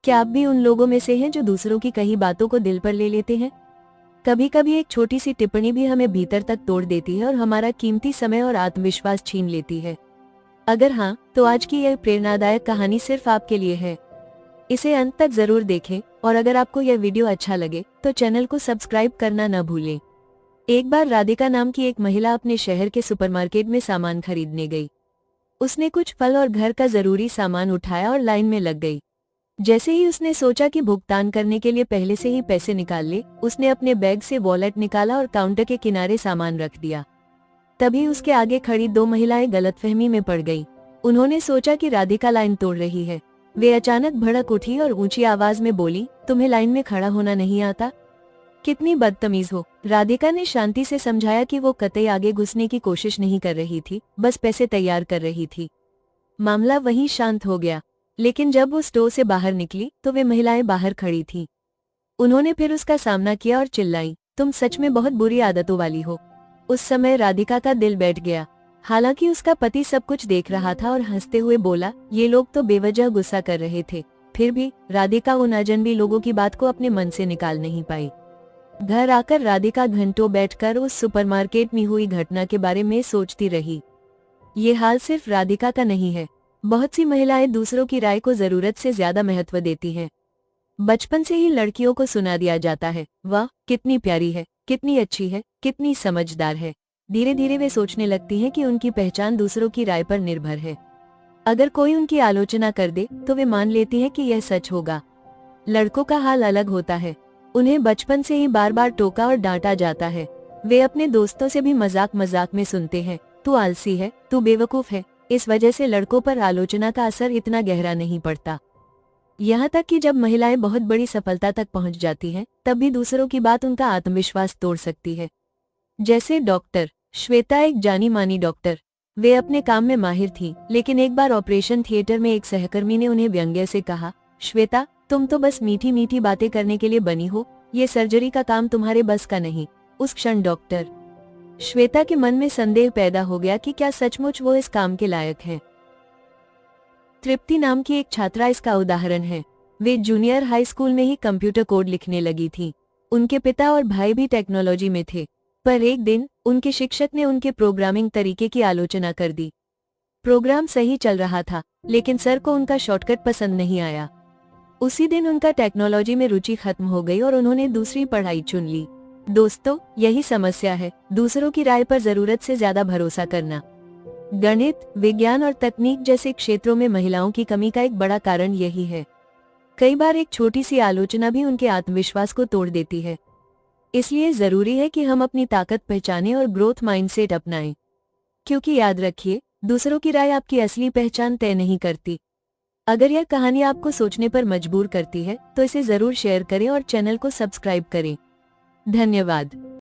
क्या आप भी उन लोगों में से हैं जो दूसरों की कही बातों को दिल पर ले लेते हैं? कभी कभी एक छोटी सी टिप्पणी भी हमें भीतर तक तोड़ देती है और हमारा कीमती समय और आत्मविश्वास छीन लेती है। अगर हाँ, तो आज की यह प्रेरणादायक कहानी सिर्फ आपके लिए है। इसे अंत तक जरूर देखें और अगर आपको यह वीडियो अच्छा लगे तो चैनल को सब्सक्राइब करना न भूलें। एक बार राधिका नाम की एक महिला अपने शहर के सुपरमार्केट में सामान खरीदने गई। उसने कुछ फल और घर का जरूरी सामान उठाया और लाइन में लग गई। जैसे ही उसने सोचा कि भुगतान करने के लिए पहले से ही पैसे निकाल ले, उसने अपने बैग से वॉलेट निकाला और काउंटर के किनारे सामान रख दिया। तभी उसके आगे खड़ी दो महिलाएं गलतफहमी में पड़ गईं। उन्होंने सोचा कि राधिका लाइन तोड़ रही है। वे अचानक भड़क उठी और ऊंची आवाज में बोली, तुम्हें लाइन में खड़ा होना नहीं आता? कितनी बदतमीज हो। राधिका ने शांति से समझाया कि वो कतई आगे घुसने की कोशिश नहीं कर रही थी, बस पैसे तैयार कर रही थी। मामला वहीं शांत हो गया। लेकिन जब वो स्टोर से बाहर निकली तो वे महिलाएं बाहर खड़ी थीं। उन्होंने फिर उसका सामना किया और चिल्लाई, तुम सच में बहुत बुरी आदतों वाली हो। उस समय राधिका का दिल बैठ गया। हालांकि उसका पति सब कुछ देख रहा था और हंसते हुए बोला, ये लोग तो बेवजह गुस्सा कर रहे थे। फिर भी राधिका उन अजनबी लोगों की बात को अपने मन से निकाल नहीं पाई। घर आकर राधिका घंटों बैठकर उस सुपरमार्केट में हुई घटना के बारे में सोचती रही। ये हाल सिर्फ राधिका का नहीं है। बहुत सी महिलाएं दूसरों की राय को जरूरत से ज्यादा महत्व देती हैं। बचपन से ही लड़कियों को सुना दिया जाता है, वाह कितनी प्यारी है, कितनी अच्छी है, कितनी समझदार है। धीरे धीरे वे सोचने लगती हैं कि उनकी पहचान दूसरों की राय पर निर्भर है। अगर कोई उनकी आलोचना कर दे तो वे मान लेती हैं कि यह सच होगा। लड़कों का हाल अलग होता है। उन्हें बचपन से ही बार बार टोका और डांटा जाता है। वे अपने दोस्तों से भी मजाक मजाक में सुनते हैं, तू आलसी है, तू बेवकूफ है। इस वजह से लड़कों पर आलोचना का असर इतना गहरा नहीं पड़ता। यहाँ तक कि जब महिलाएं बहुत बड़ी सफलता तक पहुंच जाती हैं, तब भी दूसरों की बात उनका आत्मविश्वास तोड़ सकती है। जैसे डॉक्टर श्वेता, एक जानी मानी डॉक्टर। वे अपने काम में माहिर थीं, लेकिन एक बार ऑपरेशन थिएटर में एक सहकर्मी ने उन्हें व्यंग्य से कहा, श्वेता तुम तो बस मीठी मीठी बातें करने के लिए बनी हो, ये सर्जरी का काम तुम्हारे बस का नहीं। उस क्षण डॉक्टर श्वेता के मन में संदेह पैदा हो गया कि क्या सचमुच वो इस काम के लायक है। तृप्ति नाम की एक छात्रा इसका उदाहरण है। वे जूनियर हाई स्कूल में ही कंप्यूटर कोड लिखने लगी थी। उनके पिता और भाई भी टेक्नोलॉजी में थे, पर एक दिन उनके शिक्षक ने उनके प्रोग्रामिंग तरीके की आलोचना कर दी। प्रोग्राम सही चल रहा था, लेकिन सर को उनका शॉर्टकट पसंद नहीं आया। उसी दिन उनका टेक्नोलॉजी में रुचि खत्म हो गई और उन्होंने दूसरी पढ़ाई चुन ली। दोस्तों, यही समस्या है, दूसरों की राय पर जरूरत से ज्यादा भरोसा करना। गणित, विज्ञान और तकनीक जैसे क्षेत्रों में महिलाओं की कमी का एक बड़ा कारण यही है। कई बार एक छोटी सी आलोचना भी उनके आत्मविश्वास को तोड़ देती है। इसलिए जरूरी है कि हम अपनी ताकत पहचानें और ग्रोथ माइंडसेट अपनाएं। क्योंकि याद रखिए, दूसरों की राय आपकी असली पहचान तय नहीं करती। अगर यह कहानी आपको सोचने पर मजबूर करती है तो इसे जरूर शेयर करें और चैनल को सब्सक्राइब करें। धन्यवाद।